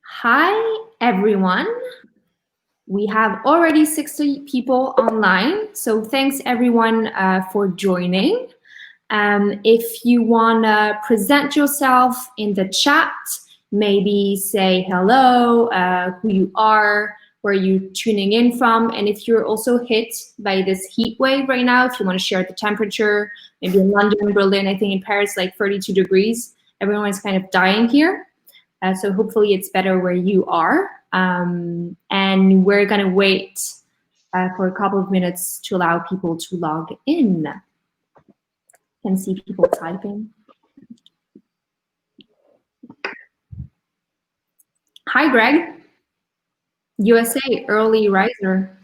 Hi, everyone. We have already 60 people online, so thanks everyone for joining. If you want to present yourself in the chat, maybe say hello, who you are, where you're tuning in from, and if you're also hit by this heat wave right now, if you want to share the temperature, maybe in London, Berlin, I think in Paris, like 32 degrees. Everyone's kind of dying here. So hopefully it's better where you are. And we're going to wait for a couple of minutes to allow people to log in. Can see people typing. Hi, Greg. USA, early riser.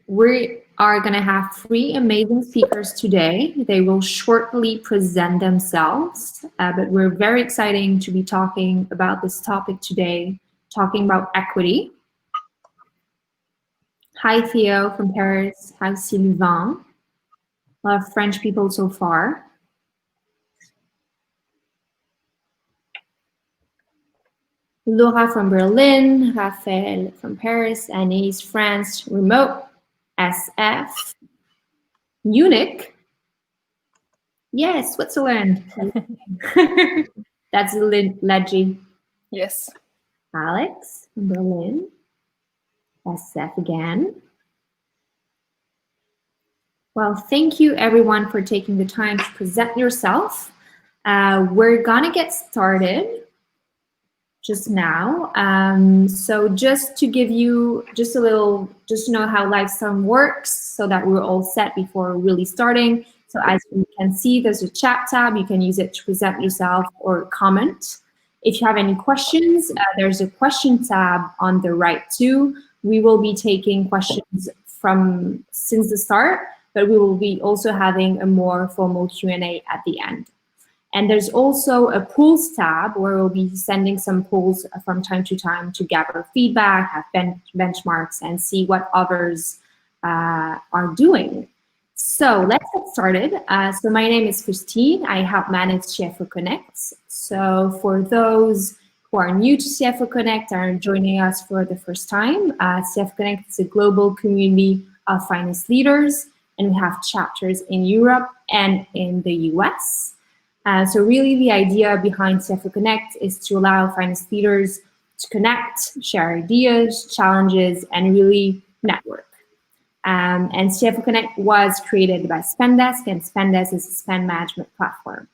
We are going to have 3 amazing speakers today. They will shortly present themselves, but we're very excited to be talking about this topic today, talking about equity. Hi, Theo from Paris. Hi, Sylvain. A lot of French people so far. Laura from Berlin, Raphael from Paris, Anise, France, remote, SF, Munich. Yes, Switzerland. That's Ledgy. Yes. Alex from Berlin, SF again. Well, thank you everyone for taking the time to present yourself. We're gonna get started just now. So just to give you just a little, just to know how Livestorm works so that we're all set before really starting. So as you can see, there's a chat tab. You can use it to present yourself or comment. If you have any questions, there's a question tab on the right too. We will be taking questions since the start, but we will be also having a more formal Q&A at the end. And there's also a polls tab where we'll be sending some polls from time to time to gather feedback, have benchmarks, and see what others are doing. So let's get started. So my name is Christine. I help manage CFO Connect. So for those who are new to CFO Connect or are joining us for the first time, CFO Connect is a global community of finance leaders, and we have chapters in Europe and in the US. So really the idea behind CFO Connect is to allow finance leaders to connect, share ideas, challenges, and really network. And CFO Connect was created by Spendesk, and Spendesk is a spend management platform.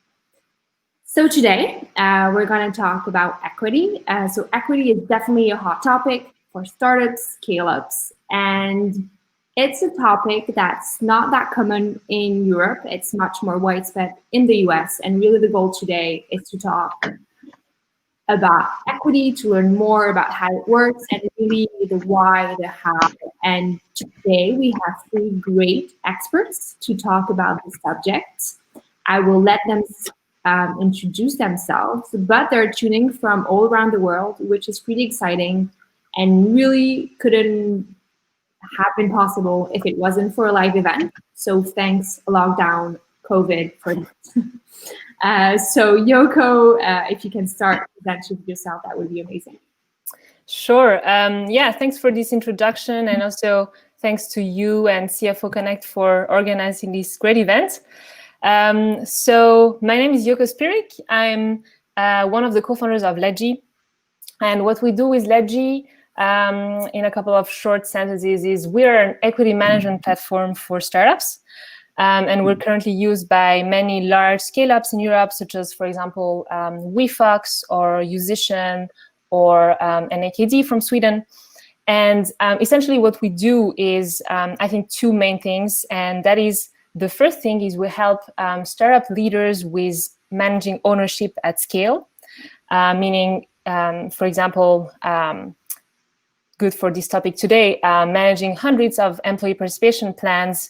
So today, we're going to talk about equity. So equity is definitely a hot topic for startups, scale-ups, and it's a topic that's not that common in Europe. It's much more widespread in the US. And really the goal today is to talk about equity, to learn more about how it works, and really the why, the how. And today we have 3 great experts to talk about the subject. I will let them introduce themselves, but they're tuning from all around the world, which is pretty exciting and really couldn't have been possible if it wasn't for a live event. So thanks lockdown, COVID for that. So Yoko, if you can start presenting yourself, that would be amazing. Sure. Yeah, thanks for this introduction, and also thanks to you and CFO Connect for organizing this great event. So my name is Yoko Spirig. I'm one of the co-founders of Ledgy, and what we do with Ledgy, in a couple of short sentences, is we're an equity management platform for startups, and we're currently used by many large scale-ups in Europe, such as, for example, WeFox or Musician or NAKD from Sweden. And essentially what we do is, I think, 2 main things, and that is, the first thing is we help startup leaders with managing ownership at scale, meaning, for example, good for this topic today, managing hundreds of employee participation plans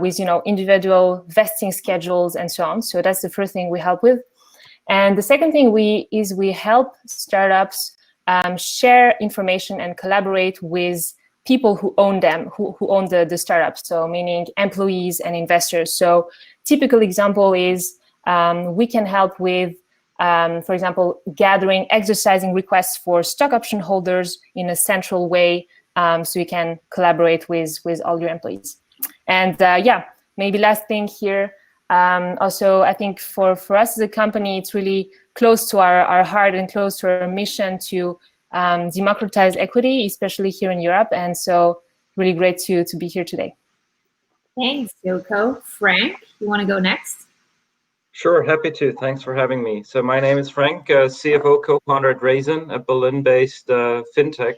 with individual vesting schedules and so on. So that's the first thing we help with. And the second thing we help startups share information and collaborate with people who own them, who own the startups, so meaning employees and investors. So typical example is we can help with, for example, gathering exercising requests for stock option holders in a central way, so you can collaborate with all your employees. And yeah, maybe last thing here, also I think for us as a company, it's really close to our heart and close to our mission to democratize equity, especially here in Europe. And so really great to be here today. Thanks, Yoko. Frank, you want to go next? Sure, happy to. Thanks for having me. So my name is Frank, CFO co-founder at Raisin, a Berlin-based fintech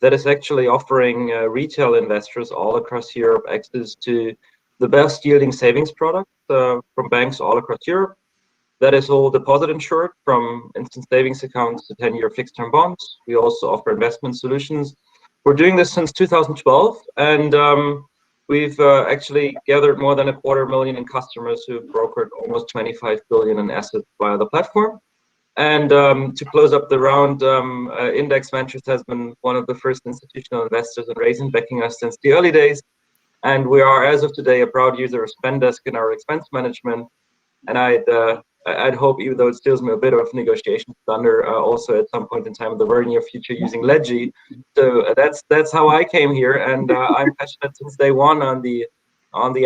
that is actually offering retail investors all across Europe access to the best yielding savings products from banks all across Europe. That is all deposit insured, from instant savings accounts to 10-year fixed term bonds. We also offer investment solutions. We're doing this since 2012, and we've actually gathered more than 250,000 in customers who've brokered almost 25 billion in assets via the platform. And to close up the round, Index Ventures has been one of the first institutional investors in Raisin, backing us since the early days. And we are, as of today, a proud user of Spendesk in our expense management. And I'd hope, even though it steals me a bit of negotiation thunder, also at some point in time in the very near future using Ledgy. So that's how I came here, and I'm passionate since day one on the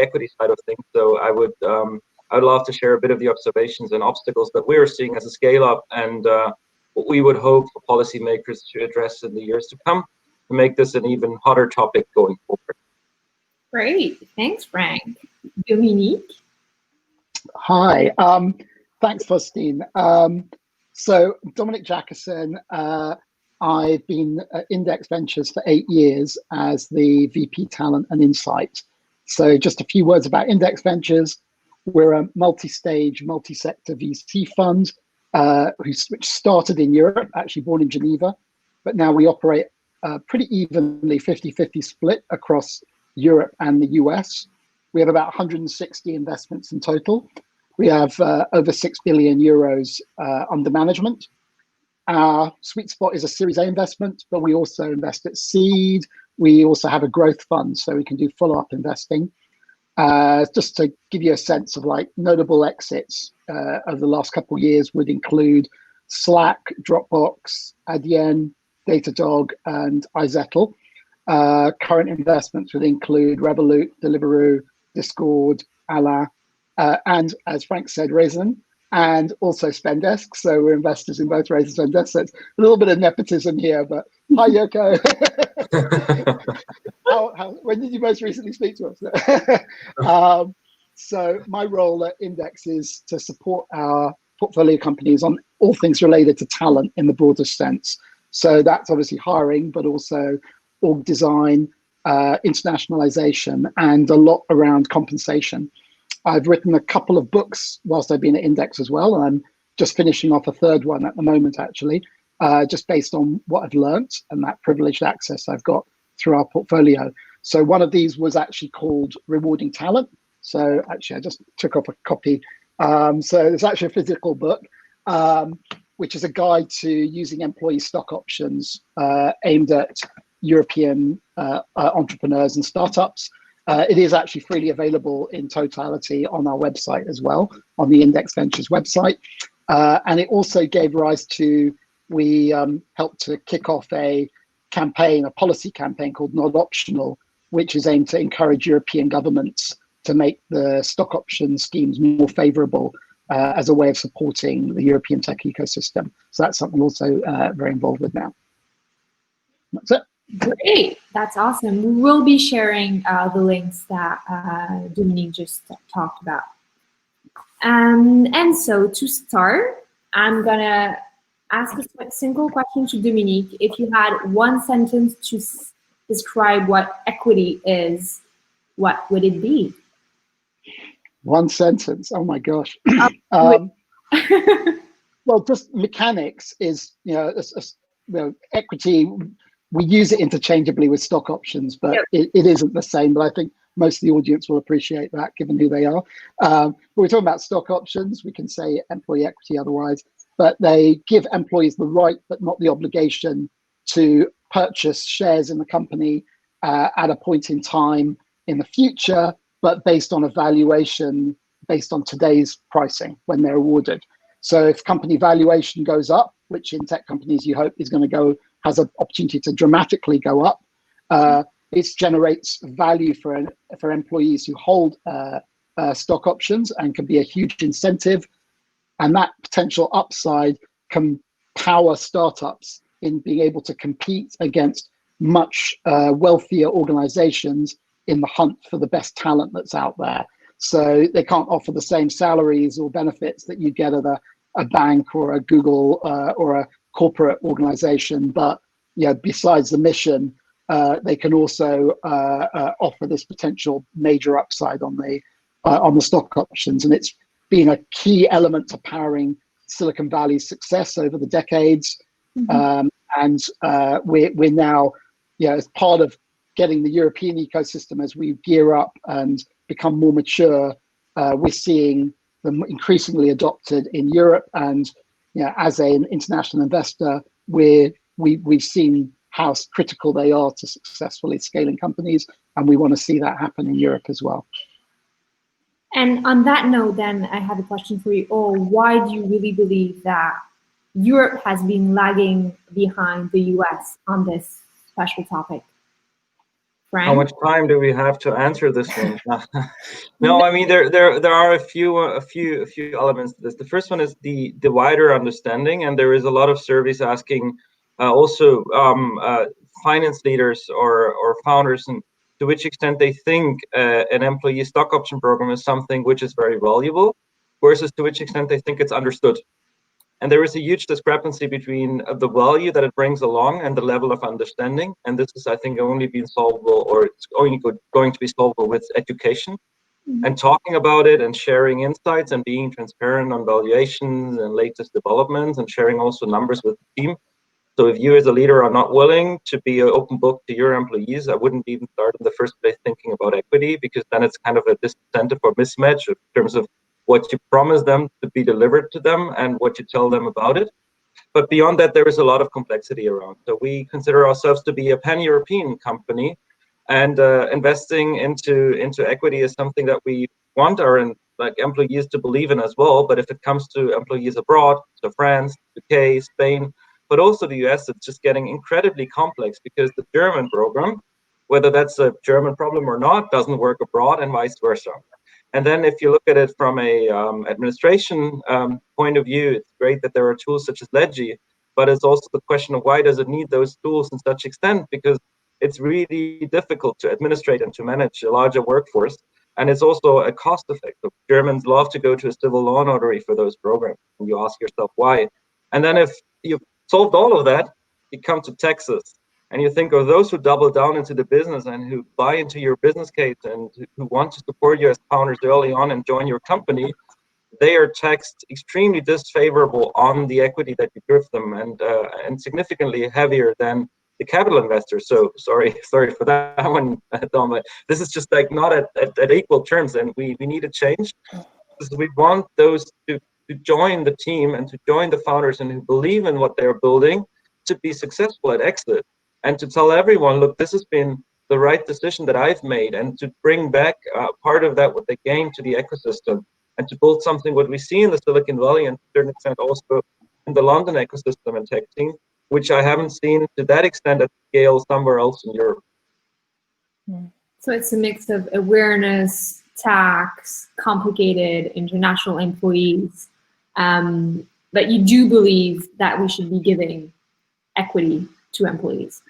equity side of things. So I'd love to share a bit of the observations and obstacles that we're seeing as a scale up, and what we would hope for policymakers to address in the years to come to make this an even hotter topic going forward. Great, thanks, Frank. Dominique. Hi, thanks, Faustine. So Dominic Jackerson, I've been at Index Ventures for 8 years as the VP Talent and Insight. So just a few words about Index Ventures. We're a multi-stage, multi-sector VC fund, which started in Europe, actually born in Geneva, but now we operate pretty evenly, 50-50 split across Europe and the US. We have about 160 investments in total. We have over 6 billion euros under management. Our sweet spot is a Series A investment, but we also invest at seed. We also have a growth fund, so we can do follow-up investing. Just to give you a sense of like notable exits over the last couple of years would include Slack, Dropbox, Adyen, Datadog, and iZettle. Current investments would include Revolut, Deliveroo, Discord, Ala, and as Frank said, Raisin, and also Spendesk. So we're investors in both Raisin and Spendesk. So it's a little bit of nepotism here, but hi, Yoko. When did you most recently speak to us? So my role at Index is to support our portfolio companies on all things related to talent in the broadest sense. So that's obviously hiring, but also org design, internationalization, and a lot around compensation. I've written a couple of books whilst I've been at Index as well, and I'm just finishing off a third one at the moment, actually, just based on what I've learned and that privileged access I've got through our portfolio. So one of these was actually called Rewarding Talent. So actually, I just took off a copy. So it's actually a physical book, which is a guide to using employee stock options aimed at European entrepreneurs and startups. It is actually freely available in totality on our website as well, on the Index Ventures website. And it also gave rise to, we helped to kick off a campaign, a policy campaign called Not Optional, which is aimed to encourage European governments to make the stock option schemes more favorable as a way of supporting the European tech ecosystem. So that's something also very involved with now. That's it. Great, that's awesome. We will be sharing the links that Dominique just talked about. And so to start, I'm gonna ask a simple question to Dominique. If you had one sentence to describe what equity is, what would it be? One sentence, oh my gosh. Well, just mechanics is, equity, we use it interchangeably with stock options, but yep. it isn't the same. But I think most of the audience will appreciate that, given who they are. But we're talking about stock options. We can say employee equity otherwise, but they give employees the right, but not the obligation, to purchase shares in the company at a point in time in the future, but based on a valuation based on today's pricing when they're awarded. So if company valuation goes up, which in tech companies you hope is going to has an opportunity to dramatically go up, it generates value for employees who hold stock options and can be a huge incentive. And that potential upside can power startups in being able to compete against much wealthier organizations in the hunt for the best talent that's out there. So they can't offer the same salaries or benefits that you get at a bank or a Google or a corporate organization. But besides the mission, they can also offer this potential major upside on the stock options. And it's been a key element to powering Silicon Valley's success over the decades. Mm-hmm. And we're now, as part of getting the European ecosystem, as we gear up and become more mature, we're seeing them increasingly adopted in Europe. And as an international investor, we've seen how critical they are to successfully scaling companies, and we want to see that happen in Europe as well. And on that note, then, I have a question for you all. Why do you really believe that Europe has been lagging behind the US on this special topic? Frank? How much time do we have to answer this one? No, I mean there are a few elements to this. The first one is the wider understanding, and there is a lot of surveys asking also finance leaders or founders, and to which extent they think an employee stock option program is something which is very valuable, versus to which extent they think it's understood. And there is a huge discrepancy between the value that it brings along and the level of understanding. And this is, I think, only been solvable, or it's only going to be solvable with education. Mm-hmm. And talking about it and sharing insights and being transparent on valuations and latest developments and sharing also numbers with the team. So if you as a leader are not willing to be an open book to your employees, I wouldn't even start in the first place thinking about equity, because then it's kind of a disincentive or mismatch in terms of what you promise them to be delivered to them and what you tell them about it. But beyond that, there is a lot of complexity around. So we consider ourselves to be a pan-European company, and investing into equity is something that we want our employees to believe in as well. But if it comes to employees abroad, so France, UK, Spain, but also the US, it's just getting incredibly complex, because the German program, whether that's a German problem or not, doesn't work abroad, and vice versa. And then if you look at it from a administration point of view, it's great that there are tools such as Ledgy, but it's also the question of why does it need those tools in such extent? Because it's really difficult to administrate and to manage a larger workforce. And it's also a cost effect. Germans love to go to a civil law notary for those programs. And you ask yourself why. And then if you've solved all of that, you come to Texas. And you think of those who double down into the business and who buy into your business case and who want to support you as founders early on and join your company, they are taxed extremely disfavorable on the equity that you give them, and significantly heavier than the capital investors. So sorry for that one, Dom, but this is just not at equal terms, and we need a change, because we want those to join the team and to join the founders and who believe in what they're building to be successful at exit. And to tell everyone, look, this has been the right decision that I've made, and to bring back part of that what they gain to the ecosystem, and to build something what we see in the Silicon Valley, and to a certain extent also in the London ecosystem and tech team, which I haven't seen to that extent at scale somewhere else in Europe. So it's a mix of awareness, tax, complicated international employees, but you do believe that we should be giving equity to employees.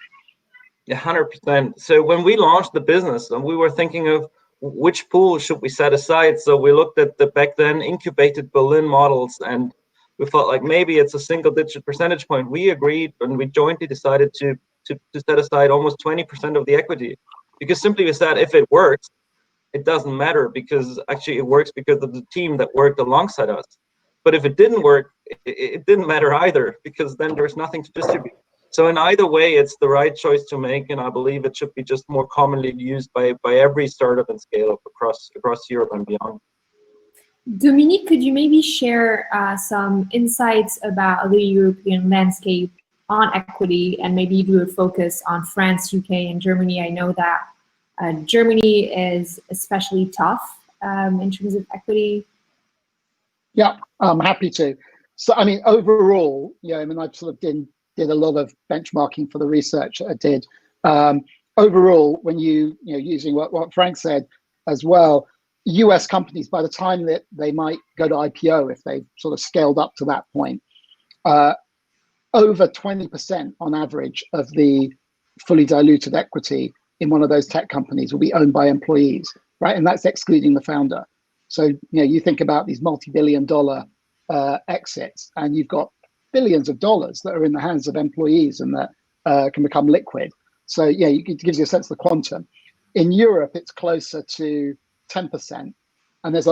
100%. So when we launched the business, and we were thinking of which pool should we set aside, so we looked at the back then incubated Berlin models, and we felt like maybe it's a single-digit percentage point. We agreed, and we jointly decided to set aside almost 20% of the equity, because simply we said if it works, it doesn't matter, because actually it works because of the team that worked alongside us. But if it didn't work, it didn't matter either, because then there's nothing to distribute. So in either way, it's the right choice to make, and I believe it should be just more commonly used by every startup and scale-up across Europe and beyond. Dominique, could you maybe share some insights about the European landscape on equity, and maybe we would focus on France, UK, and Germany. I know that Germany is especially tough in terms of equity. Yeah, I'm happy to. So, I mean, overall, I mean, I've sort of did a lot of benchmarking for the research that I did. Overall, when using what Frank said as well, US companies, by the time that they might go to IPO, if they've sort of scaled up to that point, over 20% on average of the fully diluted equity in one of those tech companies will be owned by employees, right? And that's excluding the founder. So, you think about these multi-billion-dollar exits, and you've got billions of dollars that are in the hands of employees and that can become liquid. So, it gives you a sense of the quantum. In Europe, it's closer to 10%, and there's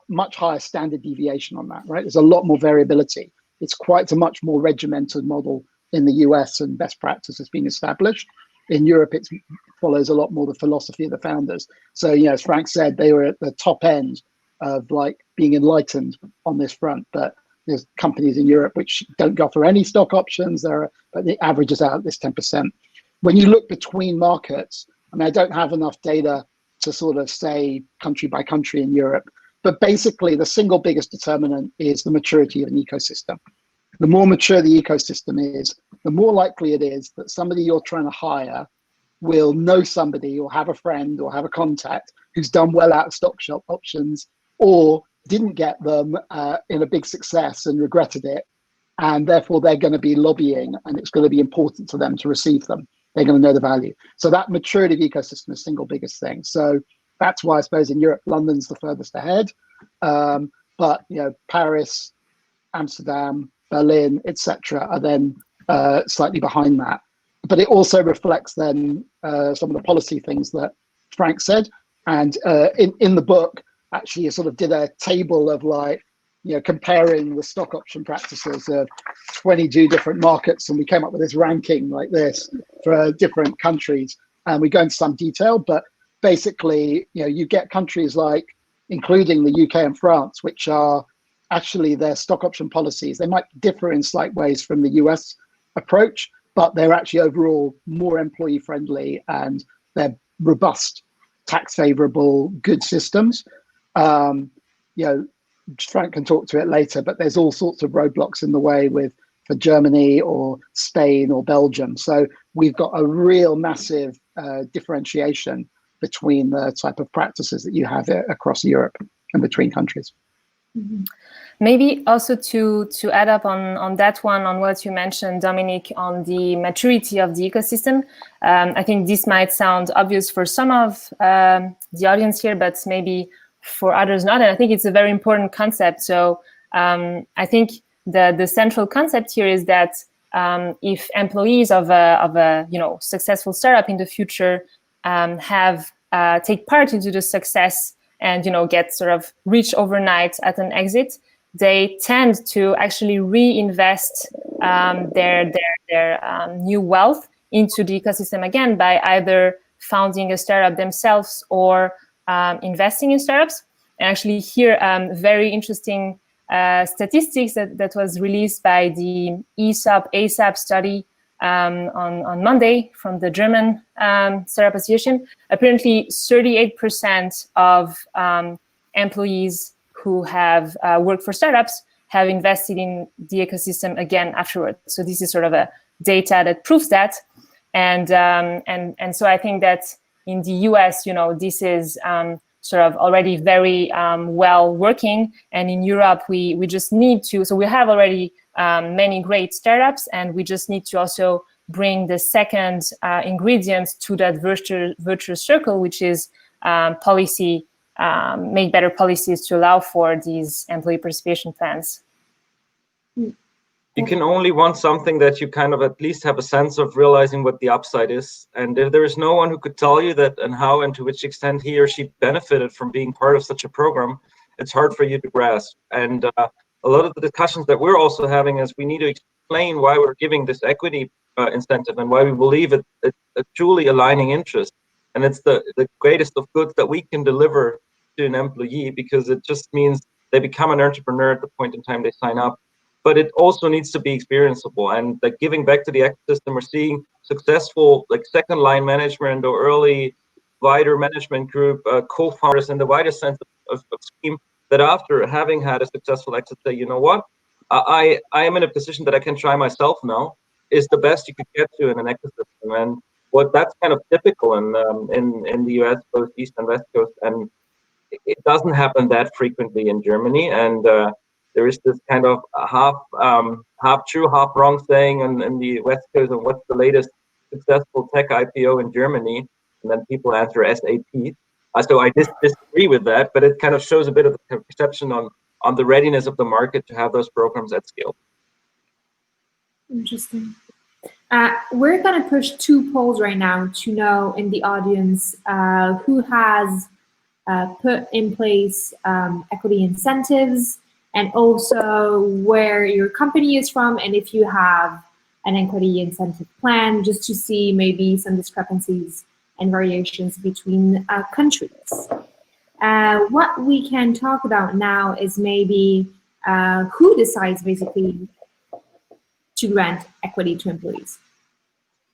much higher standard deviation on that, right? There's a lot more variability. It's quite a much more regimented model in the US, and best practice is being established. In Europe, it follows a lot more the philosophy of the founders. So, as Frank said, they were at the top end of being enlightened on this front, but there's companies in Europe which don't go for any stock options but the average is out at this 10%. When you look between markets, I mean, I don't have enough data to sort of say country by country in Europe, but basically the single biggest determinant is the maturity of an ecosystem. The more mature the ecosystem is, the more likely it is that somebody you're trying to hire will know somebody or have a friend or have a contact who's done well out of stock options, or didn't get them in a big success and regretted it, and therefore they're going to be lobbying, and it's going to be important to them to receive them. They're going to know the value. So that maturity of ecosystem is the single biggest thing. So that's why I suppose in Europe, London's the furthest ahead. But Paris, Amsterdam, Berlin, etc., are then slightly behind that. But it also reflects then some of the policy things that Frank said. And in the book, actually, you sort of did a table of comparing the stock option practices of 22 different markets, and we came up with this ranking like this for different countries, and we go into some detail, but basically, you get countries including the UK and France, which are actually their stock option policies. They might differ in slight ways from the US approach, but they're actually overall more employee friendly, and they're robust, tax favorable, good systems. Frank can talk to it later, but there's all sorts of roadblocks in the way for Germany or Spain or Belgium. So we've got a real massive differentiation between the type of practices that you have across Europe and between countries. Mm-hmm. Maybe also to add up on that one, on what you mentioned, Dominic, on the maturity of the ecosystem. I think this might sound obvious for some of the audience here, but maybe for others not. And I think it's a very important concept. So I think the central concept here is that if employees of a successful startup in the future take part into the success and get sort of rich overnight at an exit, they tend to actually reinvest their new wealth into the ecosystem again by either founding a startup themselves or investing in startups. And actually here, very interesting statistics that was released by the ASAP study on Monday from the German Startup Association. Apparently 38% of employees who have worked for startups have invested in the ecosystem again afterwards. So this is sort of a data that proves that. And so I think that in the US, this is sort of already very well working. And in Europe, we just need to, so we have already many great startups, and we just need to also bring the second ingredient to that virtuous circle, which is policy, make better policies to allow for these employee participation plans. You can only want something that you kind of at least have a sense of realizing what the upside is. And if there is no one who could tell you that and how and to which extent he or she benefited from being part of such a program, it's hard for you to grasp. And a lot of the discussions that we're also having is we need to explain why we're giving this equity incentive and why we believe it's a truly aligning interest. And it's the greatest of goods that we can deliver to an employee, because it just means they become an entrepreneur at the point in time they sign up. but it also needs to be experienceable. And like giving back to the ecosystem, we're seeing successful like second line management or early wider management group co-founders in the widest sense of scheme, that after having had a successful exit say, you know what, I am in a position that I can try myself now, is the best you could get to in an ecosystem. And what that's kind of typical in the US, both East and West Coast, and it doesn't happen that frequently in Germany. And there is this kind of half true, half wrong saying in the West Coast, and what's the latest successful tech IPO in Germany? And then people answer SAP. So I disagree with that, but it kind of shows a bit of a perception on the readiness of the market to have those programs at scale. Interesting. We're going to push 2 polls right now to know in the audience who has put in place equity incentives, and also where your company is from, and if you have an equity incentive plan, just to see maybe some discrepancies and variations between countries. What we can talk about now is maybe who decides basically to grant equity to employees.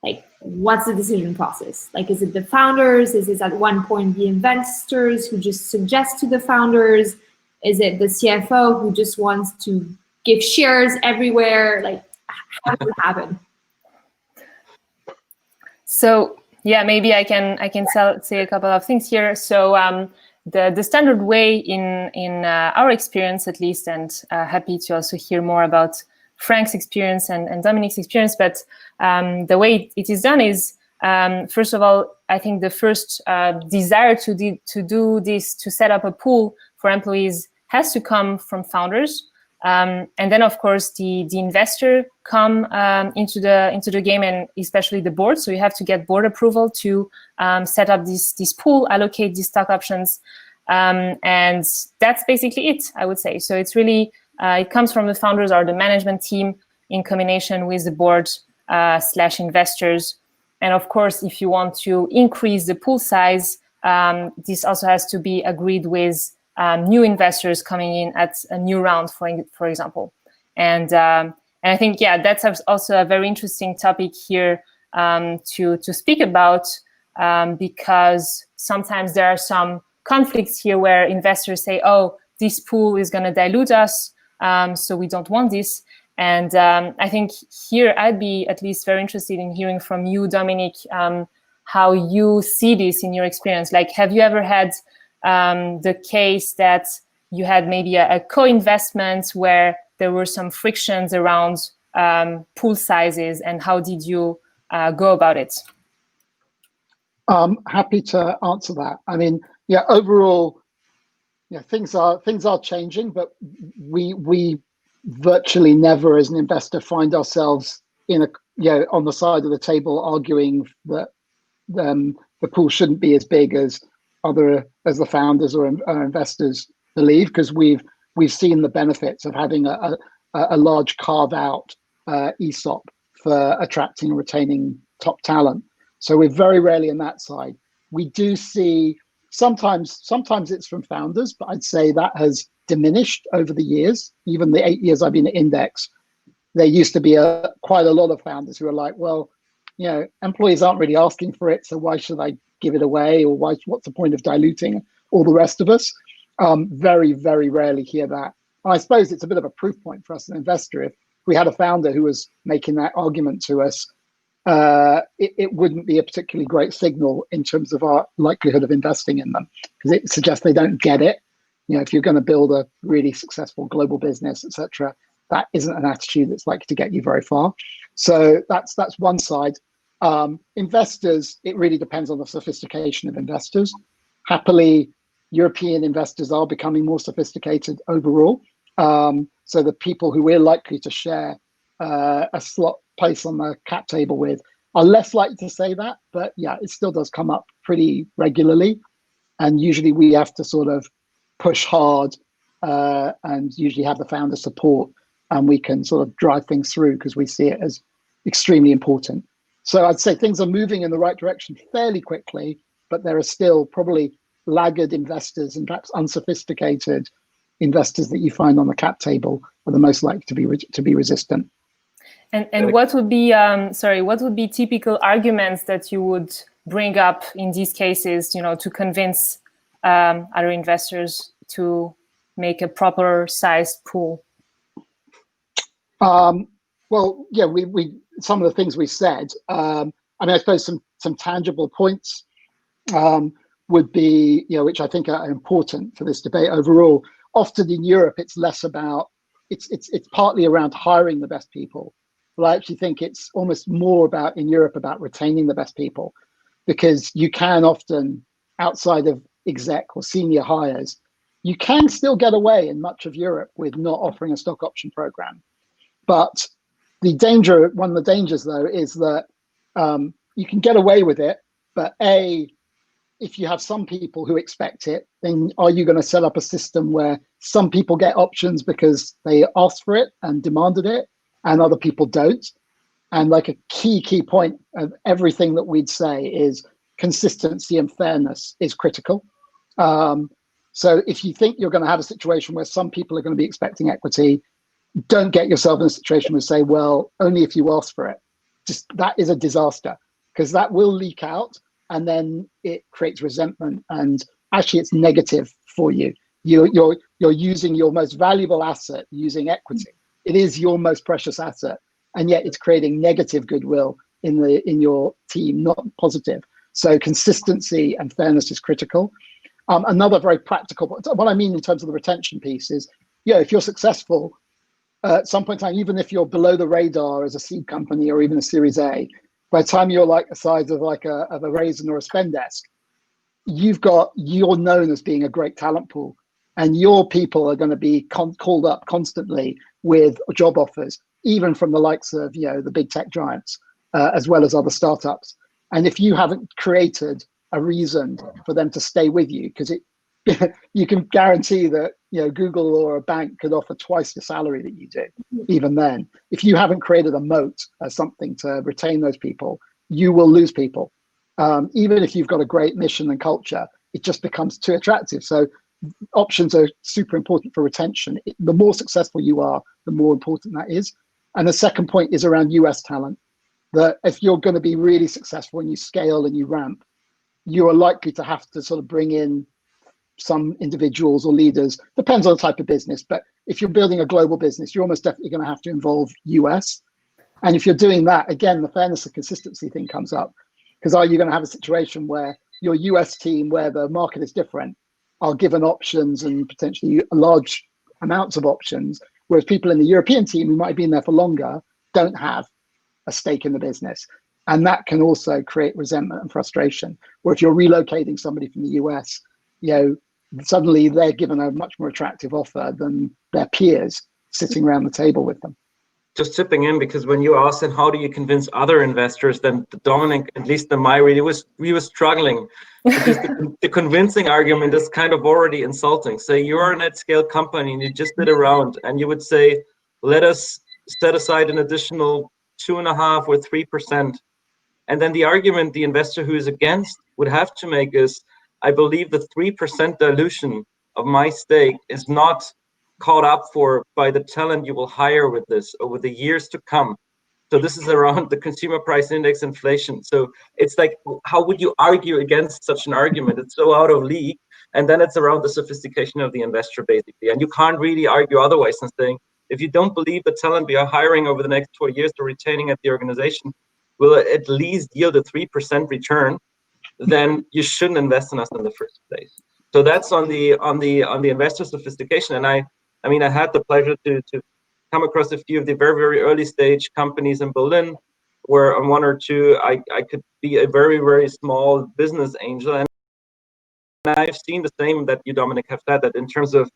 Like, what's the decision process? Like, is it the founders? Is it at one point the investors who just suggest to the founders? Is it the CFO who just wants to give shares everywhere? Like, how does it happen? So yeah, maybe I can say a couple of things here. So the standard way in our experience, at least, and happy to also hear more about Frank's experience and Dominic's experience, but the way it is done is, first of all, I think the first desire to do this, to set up a pool for employees, has to come from founders, and then of course the investor come into the game, and especially the board. So you have to get board approval to set up this pool, allocate these stock options, and that's basically it, I would say. So it's really it comes from the founders or the management team in combination with the board / investors. And of course, if you want to increase the pool size, this also has to be agreed with new investors coming in at a new round, for example. And I think, yeah, that's also a very interesting topic here to speak about, because sometimes there are some conflicts here where investors say, oh, this pool is going to dilute us, so we don't want this. And I think here I'd be at least very interested in hearing from you, Dominic, how you see this in your experience. Like, have you ever had the case that you had maybe a co-investment where there were some frictions around pool sizes, and how did you go about it? Happy to answer that. I mean, yeah, overall, yeah, things are changing, but we virtually never, as an investor, find ourselves in on the side of the table arguing that the pool shouldn't be as big as the founders or investors believe, because we've seen the benefits of having a large carve out ESOP for attracting and retaining top talent. So we're very rarely in that side. We do see sometimes it's from founders, but I'd say that has diminished over the years. Even the 8 years I've been at Index, there used to be quite a lot of founders who are like, well, employees aren't really asking for it, so why should I give it away, or what's the point of diluting all the rest of us? Very, very rarely hear that. And I suppose it's a bit of a proof point for us as an investor. If we had a founder who was making that argument to us, it wouldn't be a particularly great signal in terms of our likelihood of investing in them, because it suggests they don't get it. If you're going to build a really successful global business, etc., that isn't an attitude that's likely to get you very far. So that's one side. Investors, it really depends on the sophistication of investors. Happily, European investors are becoming more sophisticated overall. So the people who we're likely to share a slot place on the cap table with are less likely to say that, but yeah, it still does come up pretty regularly. And usually we have to sort of push hard and usually have the founder support, and we can sort of drive things through because we see it as extremely important. So I'd say things are moving in the right direction fairly quickly, but there are still probably laggard investors and perhaps unsophisticated investors that you find on the cap table are the most likely to be resistant. And what would be what would be typical arguments that you would bring up in these cases, to convince other investors to make a proper sized pool? Well, yeah, we some of the things we said. I mean, I suppose some tangible points would be, which I think are important for this debate overall. Often in Europe, it's less about it's partly around hiring the best people. But I actually think it's almost more about in Europe about retaining the best people, because you can often, outside of exec or senior hires, you can still get away in much of Europe with not offering a stock option program. But one of the dangers though, is that you can get away with it, but if you have some people who expect it, then are you going to set up a system where some people get options because they asked for it and demanded it, and other people don't? And like a key point of everything that we'd say is consistency and fairness is critical. So if you think you're going to have a situation where some people are going to be expecting equity, don't get yourself in a situation where say, well, only if you ask for it. Just that is a disaster, because that will leak out, and then it creates resentment, and actually it's negative for you. You're using your most valuable asset, using equity. It is your most precious asset, and yet it's creating negative goodwill in your team, not positive. So consistency and fairness is critical. Another very practical, what I mean in terms of the retention piece is, if you're successful, at some point in time, even if you're below the radar as a seed company or even a Series A, by the time you're like the size of a Raisin or a Spendesk, you're known as being a great talent pool, and your people are going to be called up constantly with job offers, even from the likes of the big tech giants, as well as other startups. And if you haven't created a reason for them to stay with you, because you can guarantee that Google or a bank could offer twice the salary that you do. Even then, if you haven't created a moat or something to retain those people, you will lose people. Even if you've got a great mission and culture, it just becomes too attractive. So options are super important for retention. The more successful you are, the more important that is. And the second point is around US talent, that if you're going to be really successful and you scale and you ramp, you are likely to have to sort of bring in some individuals or leaders, depends on the type of business. But if you're building a global business, you're almost definitely going to have to involve US. And if you're doing that, again, the fairness and consistency thing comes up, because are you going to have a situation where your US team, where the market is different, are given options and potentially large amounts of options, whereas people in the European team who might have been there for longer don't have a stake in the business? And that can also create resentment and frustration. Or if you're relocating somebody from the US, suddenly they're given a much more attractive offer than their peers sitting around the table with them. Just chipping in, because when you asked and how do you convince other investors, then Dominic, at least in my read, we were struggling, because the convincing argument is kind of already insulting. Say you're a net scale company and you just did a round, and you would say, let us set aside an additional 2.5 or 3%. And then the argument the investor who is against would have to make is, I believe the 3% dilution of my stake is not caught up for by the talent you will hire with this over the years to come. So this is around the consumer price index inflation. So it's like, how would you argue against such an argument? It's so out of league. And then it's around the sophistication of the investor, basically. And you can't really argue otherwise than saying, if you don't believe the talent we are hiring over the next 4 years or retaining at the organization will at least yield a 3% return, then you shouldn't invest in us in the first place. So that's on the investor sophistication. And I had the pleasure to come across a few of the very, very early stage companies in Berlin, where on one or two I could be a very, very small business angel. And I've seen the same that you, Dominic, have said, that in terms of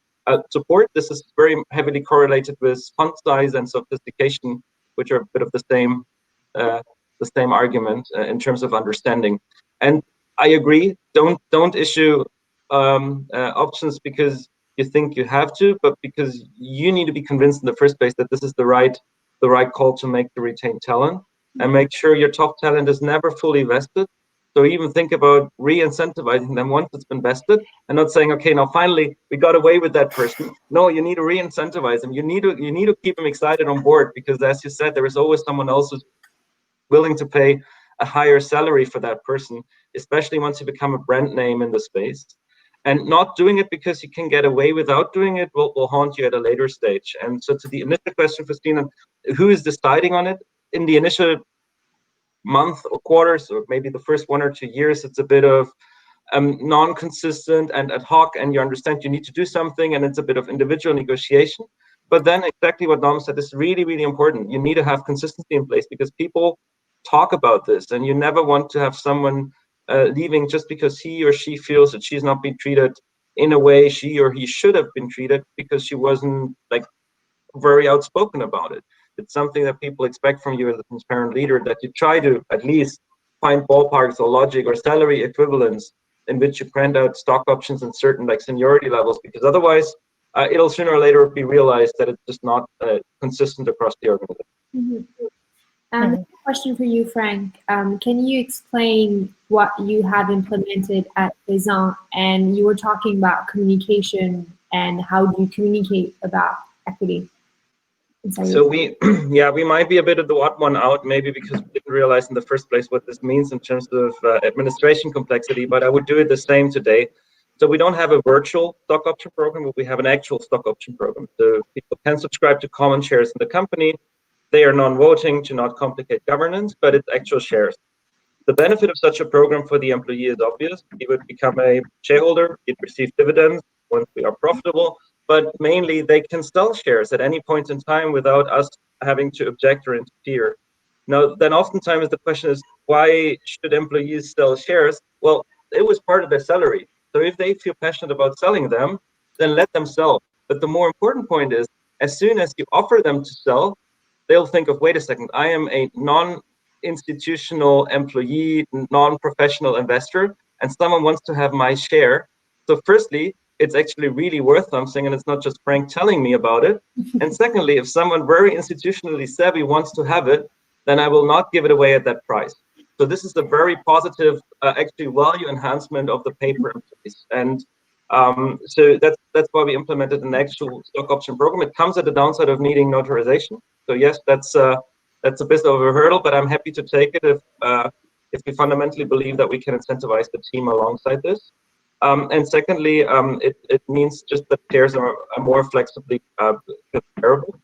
support, this is very heavily correlated with fund size and sophistication, which are a bit of the same argument in terms of understanding. And I agree, don't issue options because you think you have to, but because you need to be convinced in the first place that this is the right call to make to retain talent, and make sure your top talent is never fully vested, So even think about re-incentivizing them once it's been vested, and not saying, okay, now finally we got away with that person. No, you need to re-incentivize them. You need to keep them excited on board, because as you said, there is always someone else who's willing to pay a higher salary for that person, especially once you become a brand name in the space. And not doing it because you can get away without doing it will haunt you at a later stage. And so to the initial question, Christina, who is deciding on it? In the initial month or quarters, or maybe the first 1 or 2 years, it's a bit of non-consistent and ad hoc, and you understand you need to do something, and it's a bit of individual negotiation. But then exactly what Nam said is really, really important. You need to have consistency in place, because people talk about this, and you never want to have someone leaving just because he or she feels that she's not being treated in a way she or he should have been treated, because she wasn't like very outspoken about it. It's something that people expect from you as a transparent leader, that you try to at least find ballparks or logic or salary equivalents in which you grant out stock options in certain like seniority levels, because otherwise it'll sooner or later be realized that it's just not consistent across the organization. Mm-hmm. Question for you, Frank. Can you explain what you have implemented at Raison? And you were talking about communication, and how do you communicate about equity? So we might be a bit of the odd one out, maybe because we didn't realize in the first place what this means in terms of administration complexity, but I would do it the same today. So we don't have a virtual stock option program, but we have an actual stock option program. So people can subscribe to common shares in the company. They are non-voting to not complicate governance, but it's actual shares. The benefit of such a program for the employee is obvious. He would become a shareholder, he'd receive dividends once we are profitable, but mainly they can sell shares at any point in time without us having to object or interfere. Now, then oftentimes the question is, why should employees sell shares? Well, it was part of their salary. So if they feel passionate about selling them, then let them sell. But the more important point is, as soon as you offer them to sell, they'll think of, wait a second, I am a non-institutional employee, non-professional investor, and someone wants to have my share. So firstly, it's actually really worth something, and it's not just Frank telling me about it. And secondly, if someone very institutionally savvy wants to have it, then I will not give it away at that price. So this is a very positive, actually value enhancement of the paper employees. And so that's why we implemented an actual stock option program. It comes at the downside of needing notarization. So yes, that's a bit of a hurdle, but I'm happy to take it if we fundamentally believe that we can incentivize the team alongside this. And secondly, it means just that shares are more flexibly comparable.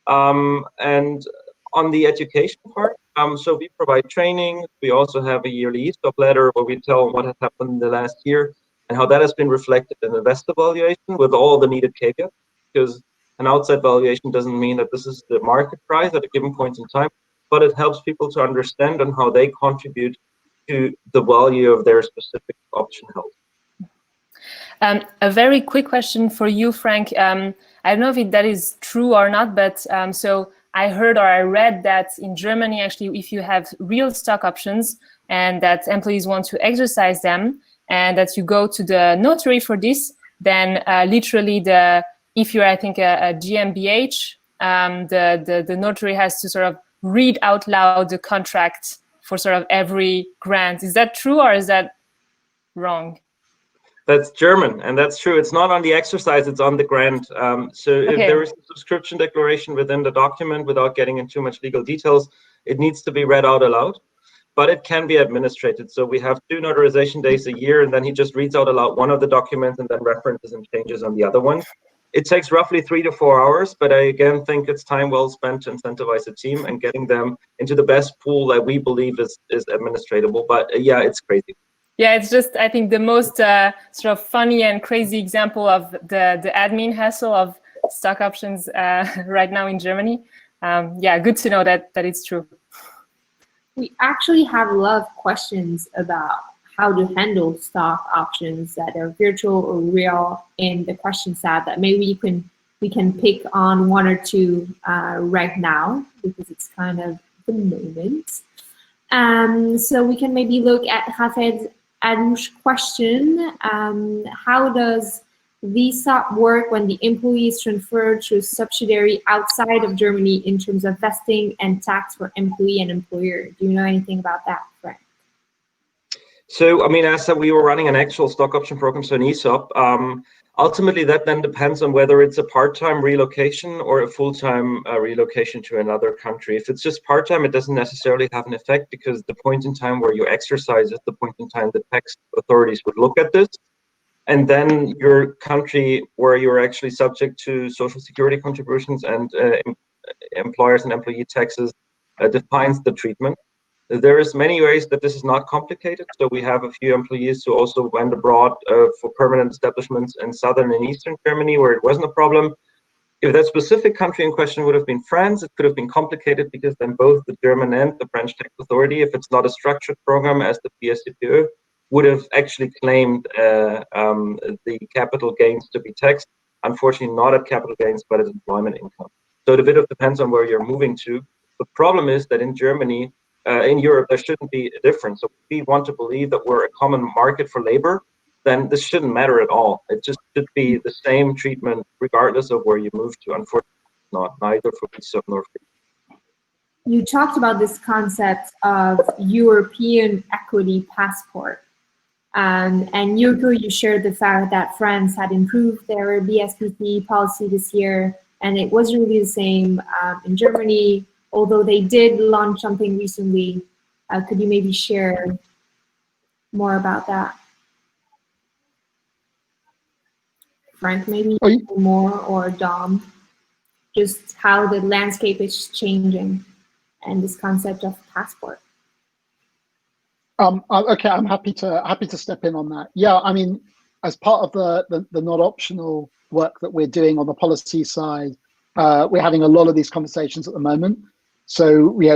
And on the education part, so we provide training. We also have a yearly ESOP letter where we tell what has happened in the last year and how that has been reflected in investor valuation with all the needed caveats, because an outside valuation doesn't mean that this is the market price at a given point in time, but it helps people to understand on how they contribute to the value of their specific option held. A very quick question for you, Frank. I don't know if that is true or not, but so I heard or I read that in Germany, actually, if you have real stock options and that employees want to exercise them, and that you go to the notary for this, then literally if you're, I think, a GmbH, the notary has to sort of read out loud the contract for sort of every grant. Is that true or is that wrong? That's German, and that's true. It's not on the exercise, it's on the grant. So if there is a subscription declaration within the document, without getting into too much legal details, it needs to be read out aloud, but it can be administrated. So we have 2 notarization days a year, and then he just reads out aloud one of the documents and then references and changes on the other one. It takes roughly 3 to 4 hours, but I again think it's time well spent to incentivize the team and getting them into the best pool that we believe is administratable. But yeah, it's crazy. Yeah, it's just, I think, the most sort of funny and crazy example of the admin hassle of stock options right now in Germany. Yeah, good to know that it's true. We actually have a lot of questions about how to handle stock options that are virtual or real in the questions tab, that maybe we can pick on 1 or 2 right now, because it's kind of the moment. So we can maybe look at Hafed's Anush question. How does VSOP work when the employee is transferred to a subsidiary outside of Germany in terms of vesting and tax for employee and employer? Do you know anything about that, Frank? So, I mean, as we were running an actual stock option program, so an ESOP, ultimately that then depends on whether it's a part-time relocation or a full-time relocation to another country. If it's just part-time, it doesn't necessarily have an effect, because the point in time where you exercise is the point in time the tax authorities would look at this. And then your country where you're actually subject to social security contributions and employers and employee taxes defines the treatment. There is many ways that this is not complicated. So we have a few employees who also went abroad for permanent establishments in southern and eastern Germany, where it wasn't a problem. If that specific country in question would have been France, it could have been complicated, because then both the German and the French tax authority, if it's not a structured program as the PSCPÖ, would have actually claimed the capital gains to be taxed. Unfortunately, not at capital gains, but as employment income. So it a bit depends on where you're moving to. The problem is that in Germany, in Europe, there shouldn't be a difference. So if we want to believe that we're a common market for labor, then this shouldn't matter at all. It just should be the same treatment regardless of where you move to. Unfortunately, not neither for ESOP nor for. You talked about this concept of European equity passport. And Yoko, you shared the fact that France had improved their BSPC policy this year, and it wasn't really the same in Germany, although they did launch something recently. Could you maybe share more about that? Frank, maybe more, or Dom, just how the landscape is changing and this concept of passport. Okay, I'm happy to step in on that. Yeah, I mean, as part of the not optional work that we're doing on the policy side, we're having a lot of these conversations at the moment. So we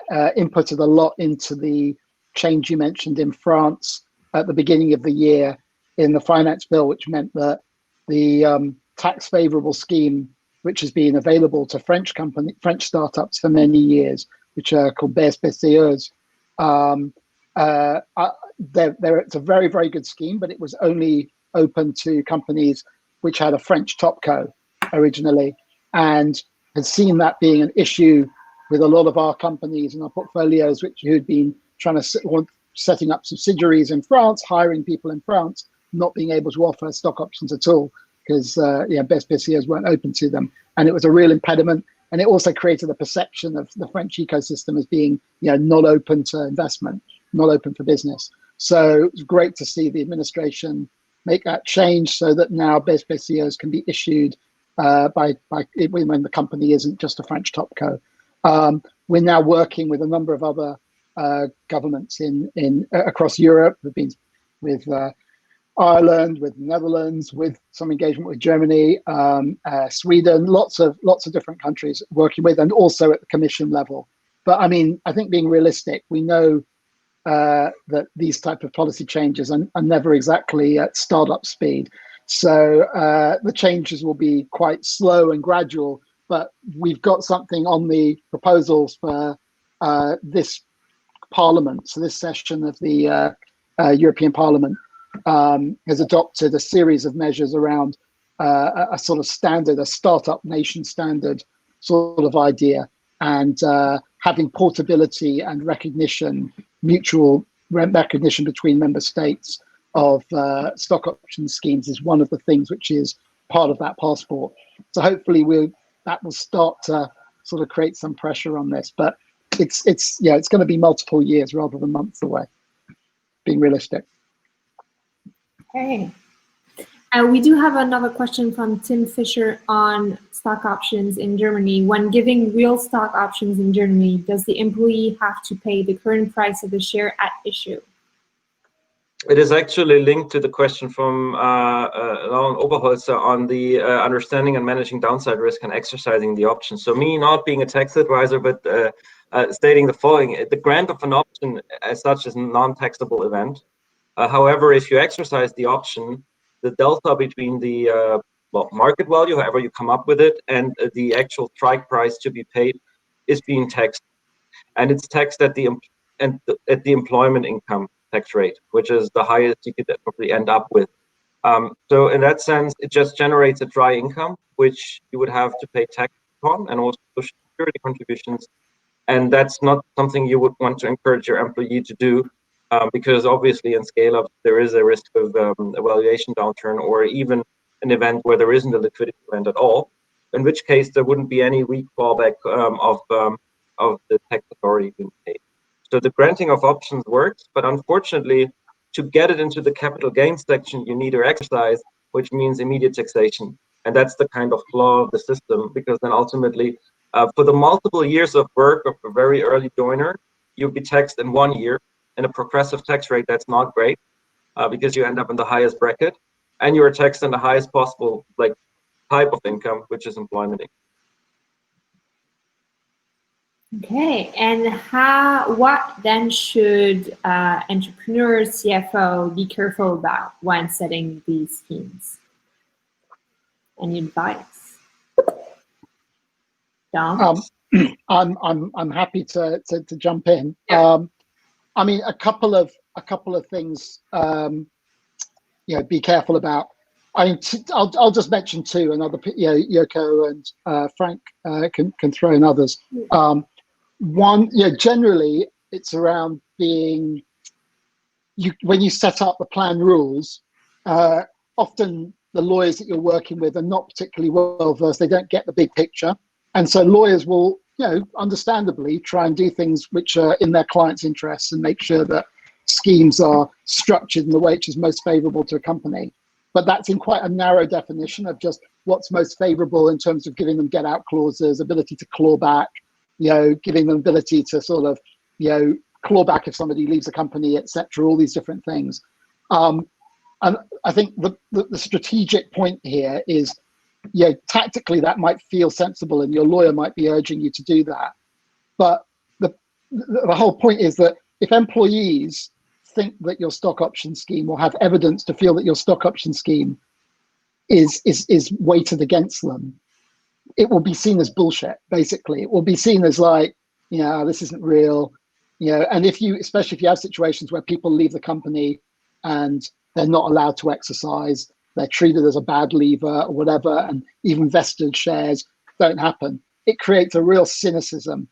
inputted a lot into the change you mentioned in France at the beginning of the year in the finance bill, which meant that the tax favorable scheme, which has been available to French startups for many years, which are called BSPCEs. It's a very, very good scheme, but it was only open to companies which had a French topco originally, and had seen that being an issue with a lot of our companies and our portfolios, who'd been trying to setting up subsidiaries in France, hiring people in France, not being able to offer stock options at all, because BSPCEs weren't open to them, and it was a real impediment. And it also created a perception of the French ecosystem as being, not open to investment, not open for business. So it's great to see the administration make that change, so that now BSPCEs can be issued when the company isn't just a French topco. We're now working with a number of other governments in across Europe. We've been with Ireland, with Netherlands, with some engagement with Germany, Sweden, lots of different countries working with, and also at the Commission level. But I mean, I think being realistic, we know that these type of policy changes are never exactly at startup speed. So the changes will be quite slow and gradual, but we've got something on the proposals for this Parliament. So this session of the European Parliament has adopted a series of measures around a sort of standard, a startup nation standard sort of idea, and having portability and recognition, mutual recognition between member states of stock option schemes is one of the things which is part of that passport. So hopefully that will start to sort of create some pressure on this, but it's going to be multiple years rather than months away, being realistic. Okay. We do have another question from Tim Fisher on stock options in Germany. When giving real stock options in Germany, does the employee have to pay the current price of the share at issue? It is actually linked to the question from Lauren Oberholzer on the understanding and managing downside risk and exercising the option. So me not being a tax advisor, but stating the following: the grant of an option as such is a non-taxable event. However, if you exercise the option, the delta between the market value, however you come up with it, and the actual strike price to be paid is being taxed, and it's taxed at the employment income tax rate, which is the highest you could probably end up with. So in that sense, it just generates a dry income, which you would have to pay tax on, and also social security contributions. And that's not something you would want to encourage your employee to do, because obviously in scale-up, there is a risk of a valuation downturn, or even an event where there isn't a liquidity event at all, in which case there wouldn't be any weak fallback of the tax authority being paid. So the granting of options works, but unfortunately, to get it into the capital gains section, you need to exercise, which means immediate taxation. And that's the kind of flaw of the system, because then ultimately, for the multiple years of work of a very early joiner, you'll be taxed in 1 year, and a progressive tax rate that's not great, because you end up in the highest bracket, and you're taxed in the highest possible type of income, which is employment income. Okay, and what then should entrepreneurs, CFO be careful about when setting these schemes? Any advice? Dom? I'm happy to jump in. Yeah. I mean, a couple of things, be careful about. I mean, I'll just mention two, and other, Yoko and Frank can throw in others. One, generally it's around being, when you set up the plan rules, often the lawyers that you're working with are not particularly well versed. They don't get the big picture, and so lawyers will, understandably try and do things which are in their client's interests and make sure that schemes are structured in the way which is most favorable to a company. But that's in quite a narrow definition of just what's most favorable in terms of giving them get-out clauses, ability to claw back, giving them ability to sort of, claw back if somebody leaves the company, etc. All these different things. And I think the strategic point here is, tactically that might feel sensible, and your lawyer might be urging you to do that. But the whole point is that if employees think that your stock option scheme, or have evidence to feel that your stock option scheme is weighted against them, it will be seen as bullshit. Basically, it will be seen as like, this isn't real, and especially if you have situations where people leave the company and they're not allowed to exercise, they're treated as a bad leaver or whatever, and even vested shares don't happen, it creates a real cynicism.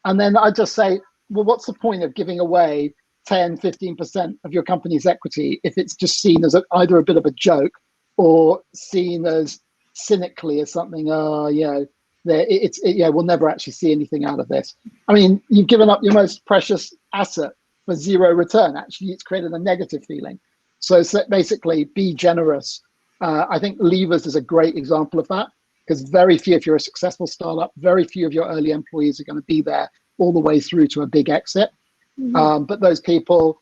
And then I just say, well, what's the point of giving away 10-15% of your company's equity if it's just seen as either a bit of a joke, or seen as cynically as something, we'll never actually see anything out of this. I mean, you've given up your most precious asset for zero return. Actually, it's created a negative feeling. So basically, be generous. I think Levers is a great example of that, because very few, if you're a successful startup, very few of your early employees are going to be there all the way through to a big exit. Mm-hmm. But those people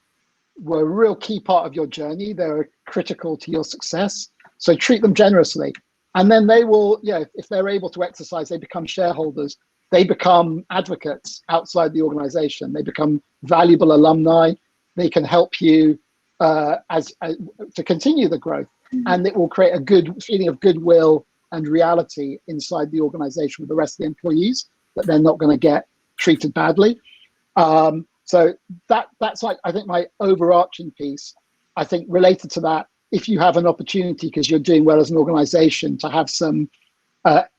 were a real key part of your journey. They're critical to your success. So treat them generously. And then they will, if they're able to exercise, they become shareholders. They become advocates outside the organization. They become valuable alumni. They can help you to continue the growth. Mm-hmm. And it will create a good feeling of goodwill and reality inside the organization with the rest of the employees, that they're not going to get treated badly. So that's like, I think, my overarching piece. I think related to that, if you have an opportunity, because you're doing well as an organization, to have some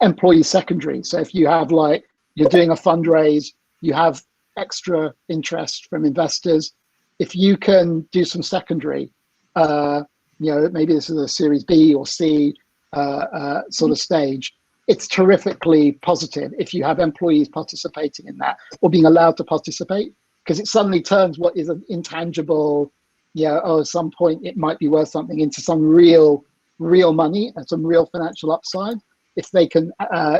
employee secondary. So if you have, you're doing a fundraise, you have extra interest from investors, if you can do some secondary, maybe this is a Series B or C sort of stage, it's terrifically positive if you have employees participating in that, or being allowed to participate, because it suddenly turns what is an intangible, at some point it might be worth something, into some real money and some real financial upside. If they can,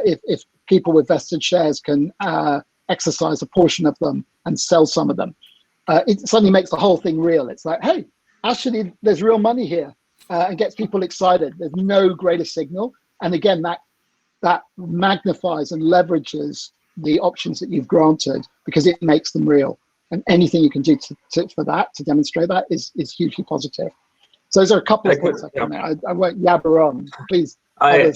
if people with vested shares can exercise a portion of them and sell some of them, it suddenly makes the whole thing real. It's like, hey, actually, there's real money here, and gets people excited. There's no greater signal. And again, that magnifies and leverages the options that you've granted, because it makes them real. And anything you can do for that, to demonstrate that, is hugely positive. So those are a couple of points I can make. I won't yabber on. Please. I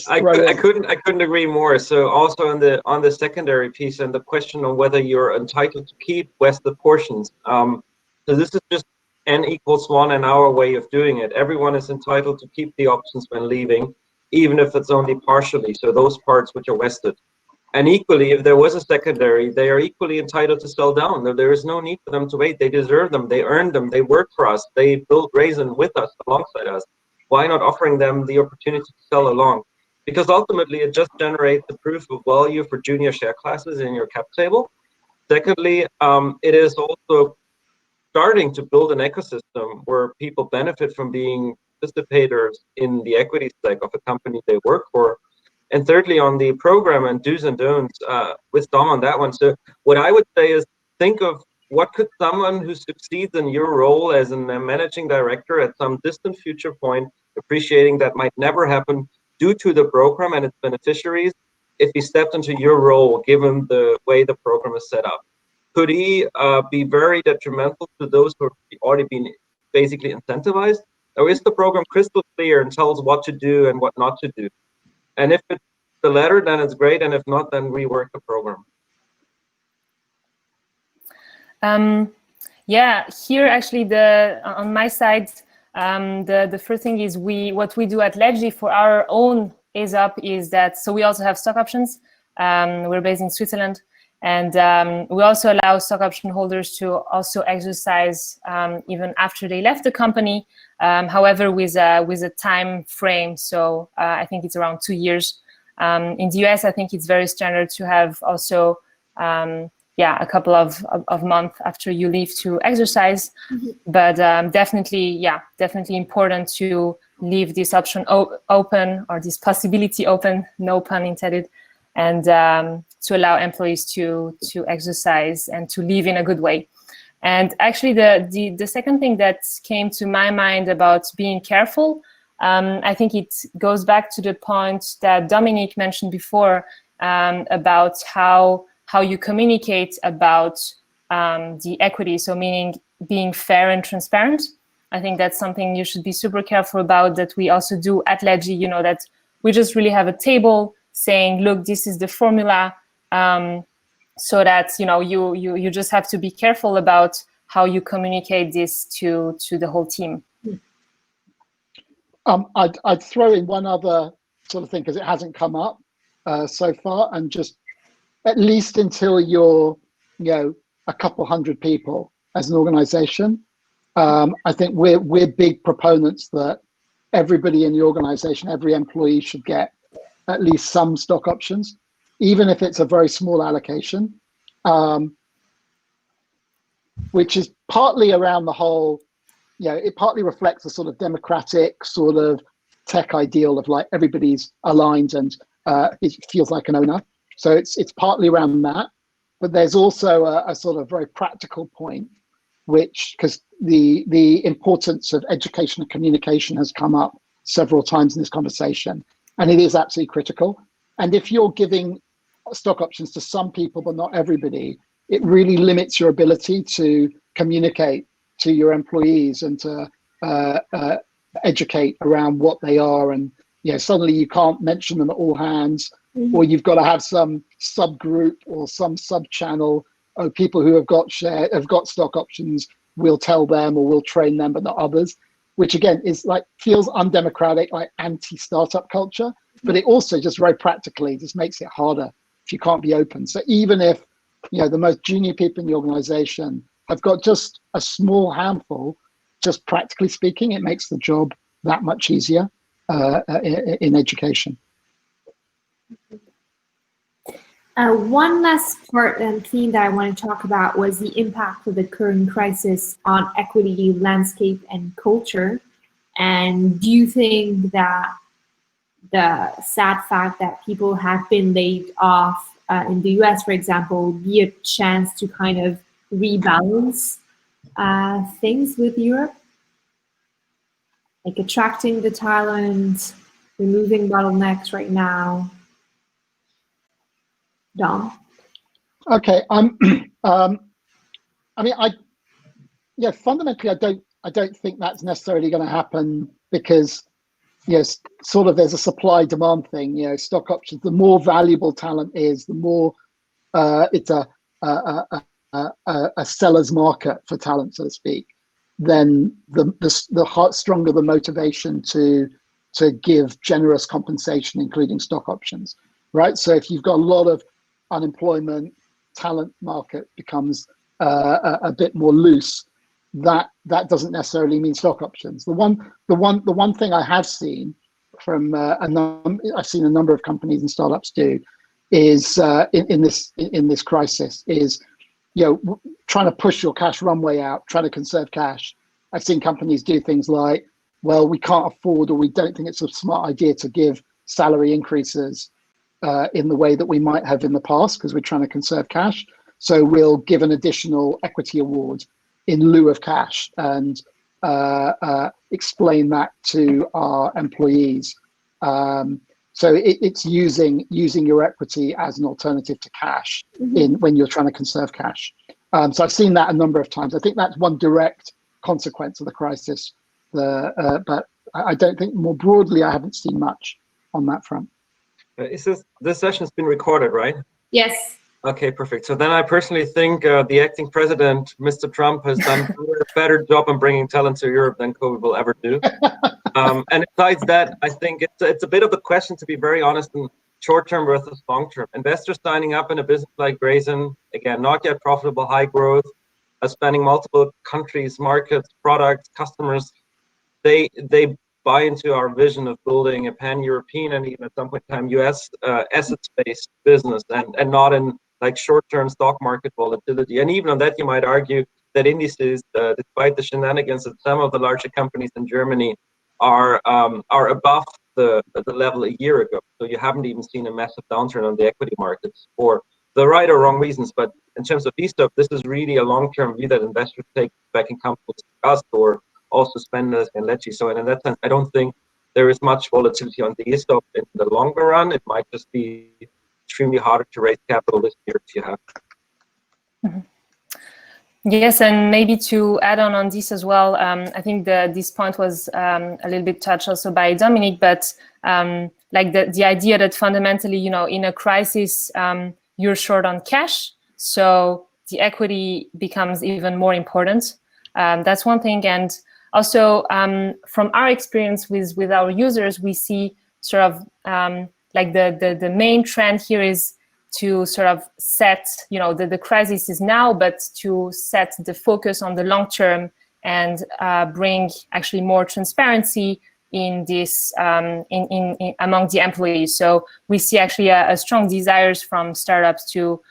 couldn't agree more. So also on the secondary piece, and the question on whether you're entitled to keep vested portions. So this is just N=1 in our way of doing it. Everyone is entitled to keep the options when leaving, even if it's only partially. So those parts which are vested. And equally, if there was a secondary, they are equally entitled to sell down. There is no need for them to wait. They deserve them. They earned them. They work for us. They build Raisin with us, alongside us. Why not offering them the opportunity to sell along? Because ultimately, it just generates the proof of value for junior share classes in your cap table. Secondly, it is also starting to build an ecosystem where people benefit from being participators in the equity stack of a company they work for. And thirdly, on the program and do's and don'ts, with Dom on that one. So what I would say is, think of what could someone who succeeds in your role as a managing director at some distant future point, appreciating that might never happen due to the program and its beneficiaries, if he stepped into your role, given the way the program is set up. Could he be very detrimental to those who have already been basically incentivized? Or is the program crystal clear and tells what to do and what not to do? And if it's the latter, then it's great. And if not, then rework the program. Yeah, here actually, on my side, the first thing is what we do at Ledgy for our own ESOP is that, so we also have stock options. We're based in Switzerland, and we also allow stock option holders to also exercise even after they left the company. However, with a time frame, so I think it's around 2 years. In the US, I think it's very standard to have also a couple of months after you leave to exercise. Mm-hmm. But definitely important to leave this option open, or this possibility open, no pun intended, and to allow employees to exercise and to live in a good way. And actually, the second thing that came to my mind about being careful, I think it goes back to the point that Dominic mentioned before about how you communicate about the equity. So meaning being fair and transparent. I think that's something you should be super careful about, that we also do at Ledgy, that we just really have a table saying, look, this is the formula, so that, you just have to be careful about how you communicate this to the whole team. I'd throw in one other sort of thing, because it hasn't come up so far, and just at least until you're, a couple hundred people as an organization, I think we're big proponents that everybody in the organization, every employee should get at least some stock options, even if it's a very small allocation, which is partly around the whole, it partly reflects a sort of democratic sort of tech ideal of like everybody's aligned and it feels like an owner. So it's partly around that, but there's also a sort of very practical point, which, because the importance of education and communication has come up several times in this conversation, and it is absolutely critical. And if you're giving stock options to some people but not everybody, it really limits your ability to communicate to your employees and to educate around what they are. And suddenly you can't mention them at all hands, mm-hmm. or you've got to have some subgroup or some sub-channel of people who have got stock options. We'll tell them or we'll train them, but not others, which again is like feels undemocratic, like anti-startup culture. But it also just very practically just makes it harder if you can't be open. So even if the most junior people in the organization have got just a small handful, just practically speaking, it makes the job that much easier in education. One last part and theme that I want to talk about was the impact of the current crisis on equity landscape and culture. And do you think that the sad fact that people have been laid off in the US, for example, will be a chance to kind of rebalance things with Europe? Like attracting the talent, removing bottlenecks right now. Dom? Okay, fundamentally, I don't think that's necessarily going to happen, because sort of there's a supply demand thing. Stock options, the more valuable talent is, the more it's a seller's market for talent, so to speak, then the stronger the motivation to give generous compensation, including stock options, right? So if you've got a lot of unemployment, talent market becomes a bit more loose, that doesn't necessarily mean stock options. The one thing I have seen from I've seen a number of companies and startups do is in this crisis is, trying to push your cash runway out, trying to conserve cash. I've seen companies do things like, well, we can't afford, or we don't think it's a smart idea to give salary increases in the way that we might have in the past because we're trying to conserve cash. So we'll give an additional equity award in lieu of cash and explain that to our employees. So it's using your equity as an alternative to cash when you're trying to conserve cash. So I've seen that a number of times. I think that's one direct consequence of the crisis. But I don't think more broadly, I haven't seen much on that front. This session has been recorded, right? Yes. Okay, perfect. So then I personally think the acting president, Mr. Trump, has done a better job on bringing talent to Europe than COVID will ever do. And besides that, I think it's a bit of a question, to be very honest, in short-term versus long-term. Investors signing up in a business like Raisin, again, not yet profitable, high growth, spanning multiple countries, markets, products, customers, they buy into our vision of building a pan-European and even at some point in time US assets-based business and not in like short-term stock market volatility. And even on that, you might argue that indices, despite the shenanigans of some of the larger companies in Germany, are above the level a year ago. So you haven't even seen a massive downturn on the equity markets for the right or wrong reasons. But in terms of this stuff, this is really a long-term view that investors take back in companies like us or also Spendesk and Ledgy. So in that sense, I don't think there is much volatility on the stock in the longer run. It might just be extremely harder to raise capital this year if you have. Yes, and maybe to add on this as well, I think this point was a little bit touched also by Dominic, but like the idea that fundamentally, in a crisis, you're short on cash, so the equity becomes even more important. That's one thing, and also from our experience with our users, we see sort of like the main trend here is to sort of set, the crisis is now, but to set the focus on the long term and bring actually more transparency in this in among the employees. So we see actually a strong desires from startups to,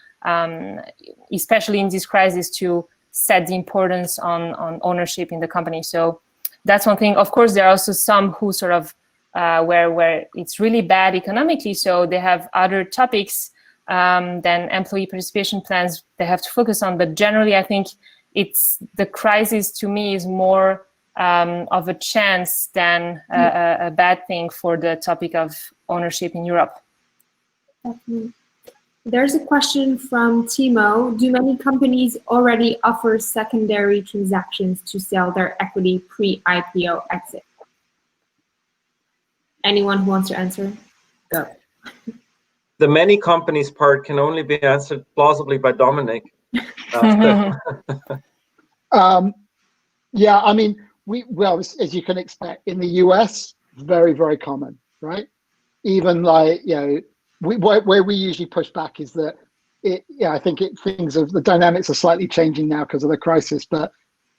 especially in this crisis, to set the importance on ownership in the company. So that's one thing. Of course, there are also some who sort of where it's really bad economically, so they have other topics than employee participation plans they have to focus on. But generally, I think it's the crisis to me is more of a chance than a bad thing for the topic of ownership in Europe. There's a question from Timo. Do many companies already offer secondary transactions to sell their equity pre-IPO exit? Anyone who wants to answer? Go. The many companies part can only be answered plausibly by Dominic. Yeah, I mean, well, as you can expect, in the US, very, very common, right? Even like, where we usually push back is that I think the dynamics are slightly changing now because of the crisis, but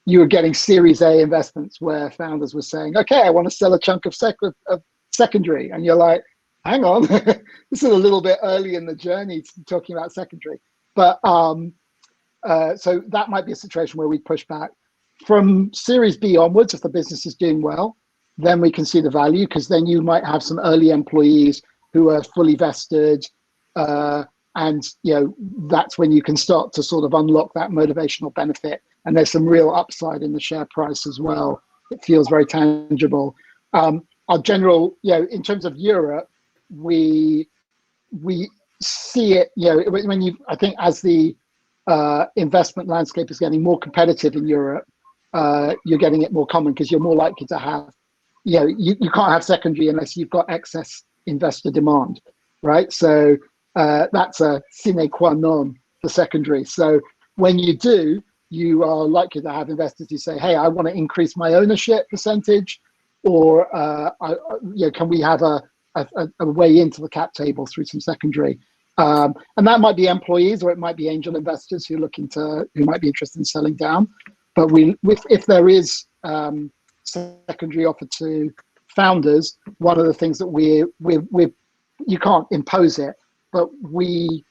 you were getting Series A investments where founders were saying, okay, I want to sell a chunk of secondary. And you're like, hang on, this is a little bit early in the journey to talking about secondary. But so that might be a situation where we push back. From Series B onwards, if the business is doing well, then we can see the value, because then you might have some early employees who are fully vested, and that's when you can start to sort of unlock that motivational benefit. And there's some real upside in the share price as well. It feels very tangible. Our general, in terms of Europe, we see it, I think as the investment landscape is getting more competitive in Europe, you're getting it more common because you're more likely to have, you can't have secondary unless you've got excess investor demand, right? So that's a sine qua non for secondary. So when you do, you are likely to have investors who say, hey, I want to increase my ownership percentage, or can we have a way into the cap table through some secondary? And that might be employees, or it might be angel investors who might be interested in selling down. But if there is secondary offer to founders, one of the things that you can't impose it, but we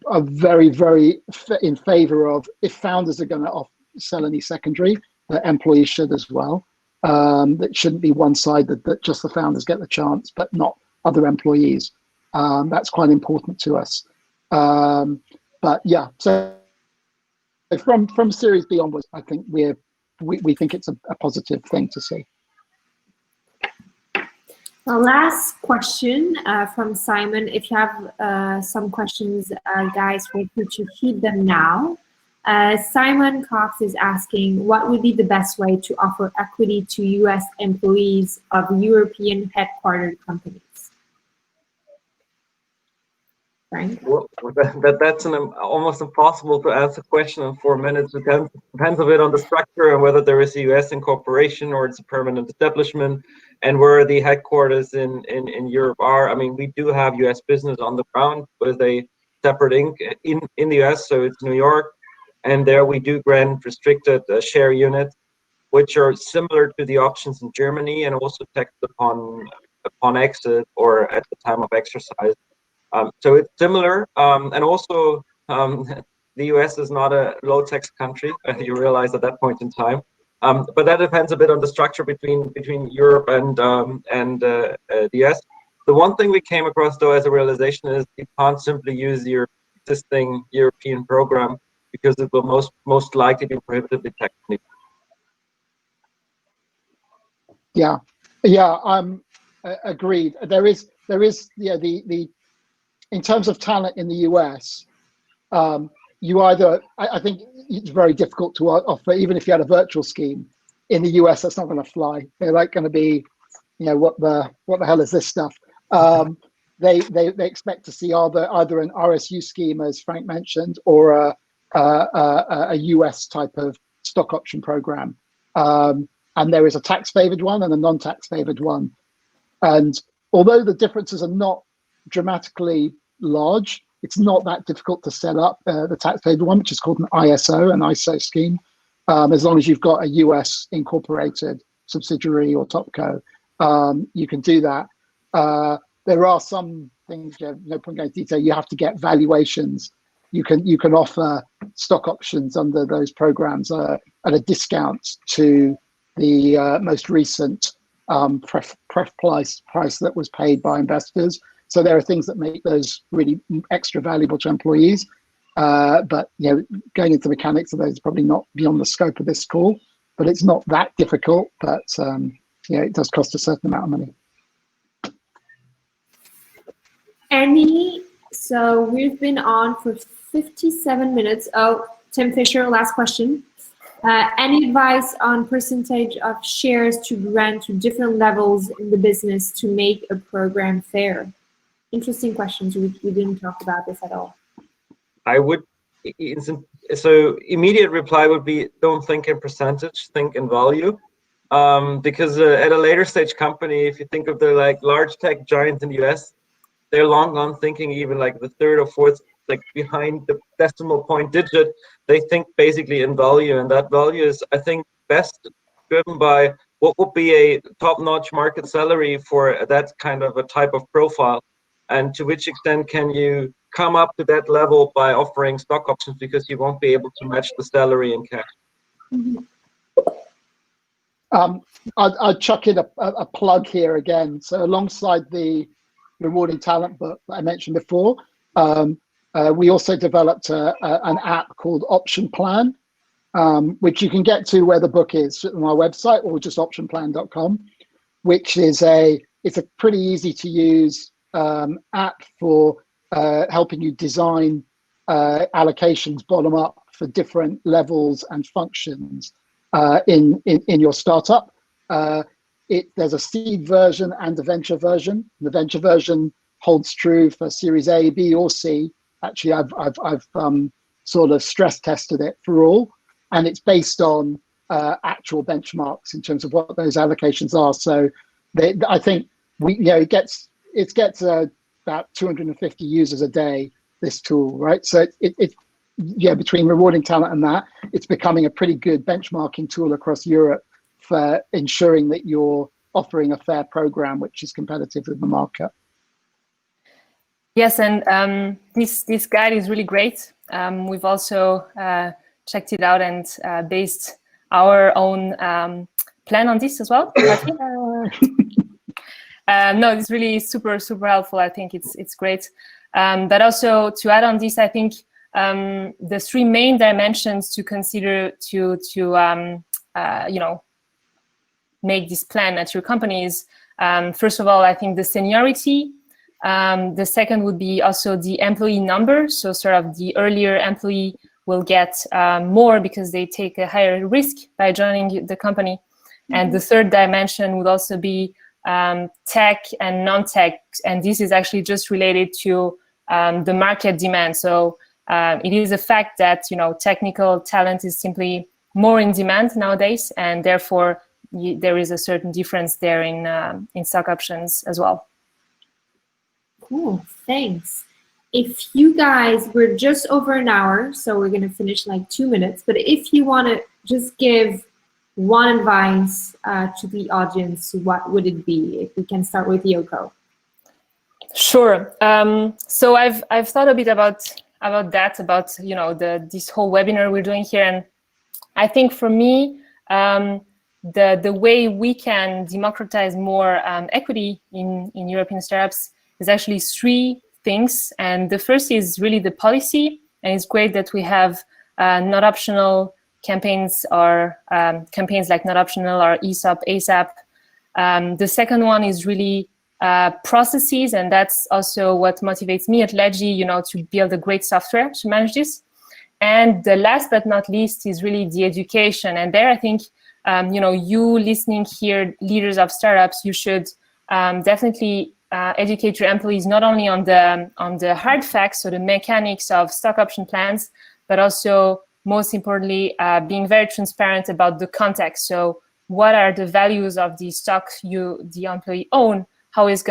are very, very in favor of, if founders are going to sell any secondary, that employees should as well. That shouldn't be one-sided, that just the founders get the chance, but not other employees. That's quite important to us. But yeah, so from Series B onwards, I think we think it's a positive thing to see. The last question from Simon. If you have some questions, guys, feel free to shoot them now. Simon Cox is asking, what would be the best way to offer equity to US employees of European headquartered companies? Frank? Well, that's almost impossible to answer question in 4 minutes. It depends a bit on the structure and whether there is a US incorporation or it's a permanent establishment, and where the headquarters in Europe are. I mean, we do have US business on the ground with a separate inc. in the US, so it's New York, and there we do grant restricted share units, which are similar to the options in Germany and also taxed upon exit or at the time of exercise. So it's similar, and also the US is not a low-tax country, you realize at that point in time. But that depends a bit on the structure between Europe and the US. The one thing we came across, though, as a realization is you can't simply use your existing European program because it will most likely be prohibitively taxed. Yeah, agreed. There is the in terms of talent in the US, you either, I think it's very difficult to offer, even if you had a virtual scheme in the US, that's not going to fly. They're like going to be, what the hell is this stuff? They expect to see either an RSU scheme, as Frank mentioned, or a US type of stock option program. And there is a tax favored one and a non-tax favored one. And although the differences are not dramatically large, it's not that difficult to set up the tax favored one, which is called an ISO scheme, as long as you've got a US incorporated subsidiary or topco. You can do that. There are some things, no point going into detail, you have to get valuations. You can offer stock options under those programs at a discount to the most recent pref price that was paid by investors. So there are things that make those really extra valuable to employees. But going into mechanics of those is probably not beyond the scope of this call. But it's not that difficult. But it does cost a certain amount of money. So we've been on for 57 minutes. Oh, Tim Fisher, last question. Any advice on percentage of shares to grant to different levels in the business to make a program fair? Interesting questions. We didn't talk about this at all. So immediate reply would be, don't think in percentage, think in value. Because at a later stage company, if you think of the large tech giants in the US, they're long gone thinking even like the third or fourth, behind the decimal point digit, they think basically in value, and that value is, I think, best driven by what would be a top-notch market salary for that kind of a type of profile, and to which extent can you come up to that level by offering stock options, because you won't be able to match the salary in cash. I'll chuck in a plug here again. So alongside the Rewarding Talent book that I mentioned before, we also developed an app called Option Plan, which you can get to where the book is on our website, or just optionplan.com, which is it's a pretty easy to use app for helping you design allocations bottom up for different levels and functions in your startup. There's a seed version and a venture version. The venture version holds true for Series A, B, or C. Actually, I've sort of stress tested it for all, and it's based on actual benchmarks in terms of what those allocations are. So I think it gets about 250 users a day, this tool, right? So between rewarding talent and that, it's becoming a pretty good benchmarking tool across Europe for ensuring that you're offering a fair program which is competitive with the market. Yes, and this guide is really great. We've also checked it out and based our own plan on this as well. No, it's really super helpful. I think it's great. But also to add on this, I think the three main dimensions to consider to make this plan at your company is, first of all, I think the seniority. The second would be also the employee number. So sort of the earlier employee will get more because they take a higher risk by joining the company. And the third dimension would also be tech and non-tech. And this is actually just related to the market demand. So it is a fact that, technical talent is simply more in demand nowadays. And therefore, there is a certain difference there in stock options as well. Cool, thanks. If you guys, we're just over an hour, so we're going to finish in like 2 minutes. But if you want to just give one advice to the audience, what would it be? If we can start with Yoko. Sure. So I've thought a bit about this whole webinar we're doing here, and I think for me, the way we can democratize more equity in European startups is actually three things. And the first is really the policy, and it's great that we have not optional campaigns or campaigns like not optional or ESOP, ASAP. The second one is really processes, and that's also what motivates me at Ledgy, to build a great software to manage this. And the last but not least is really the education. And there I think, you listening here, leaders of startups, you should definitely educate your employees not only on the hard facts, so the mechanics of stock option plans, but also most importantly, being very transparent about the context. So what are the values of the stock the employee own? How it is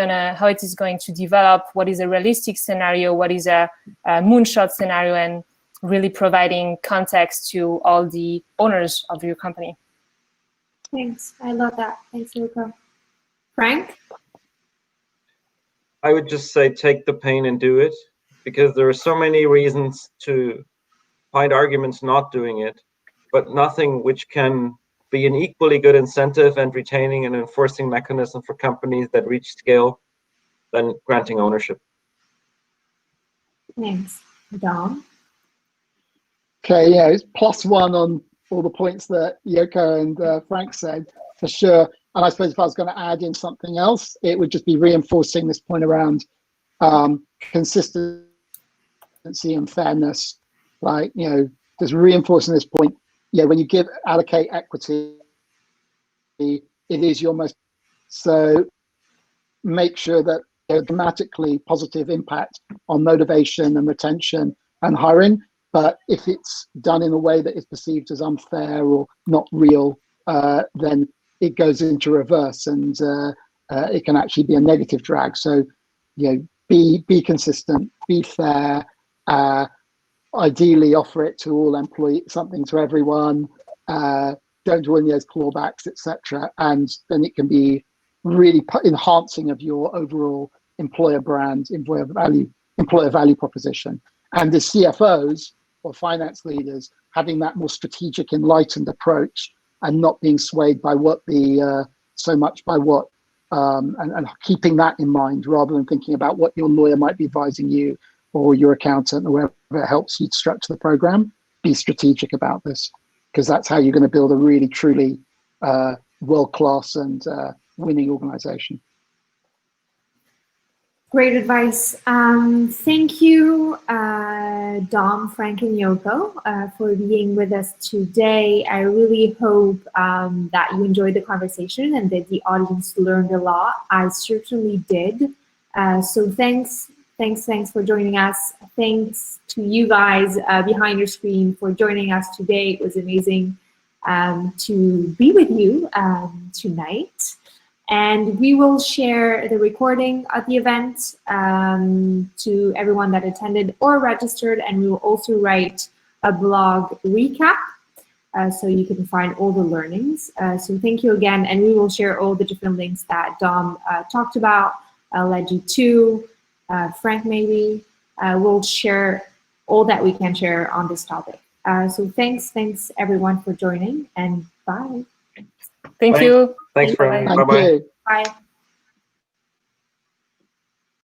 going to develop? What is a realistic scenario? What is a moonshot scenario? And really providing context to all the owners of your company. Thanks. I love that. Thanks, Yoko. Frank? I would just say take the pain and do it, because there are so many reasons to find arguments not doing it, but nothing which can be an equally good incentive and retaining and enforcing mechanism for companies that reach scale than granting ownership. Thanks. Dom? Okay, yeah, it's +1 on all the points that Yoko and Frank said, for sure. And I suppose if I was going to add in something else, it would just be reinforcing this point around consistency and fairness. Like, just reinforcing this point. Yeah, when you allocate equity, it is your most. So make sure that there's a dramatically positive impact on motivation and retention and hiring. But if it's done in a way that is perceived as unfair or not real, then it goes into reverse, and it can actually be a negative drag. So, be consistent, be fair. Ideally, offer it to all employees, something to everyone. Don't do any of those clawbacks, etc. And then it can be really enhancing of your overall employer brand, employer value proposition. And the CFOs or finance leaders having that more strategic, enlightened approach, and not being swayed by and keeping that in mind rather than thinking about what your lawyer might be advising you or your accountant or whoever helps you structure the program. Be strategic about this, because that's how you're going to build a really, truly world-class and winning organization. Great advice. Thank you, Dom, Frank, and Yoko, for being with us today. I really hope that you enjoyed the conversation and that the audience learned a lot. I certainly did. So thanks for joining us. Thanks to you guys behind your screen for joining us today. It was amazing to be with you tonight. And we will share the recording of the event to everyone that attended or registered, and we will also write a blog recap so you can find all the learnings. So thank you again, and we will share all the different links that Dom talked about, Ledgy 2, Frank maybe. We'll share all that we can share on this topic. So thanks everyone for joining, and bye. Thank you. Thanks, Frank. Thank Bye-bye. you. Bye.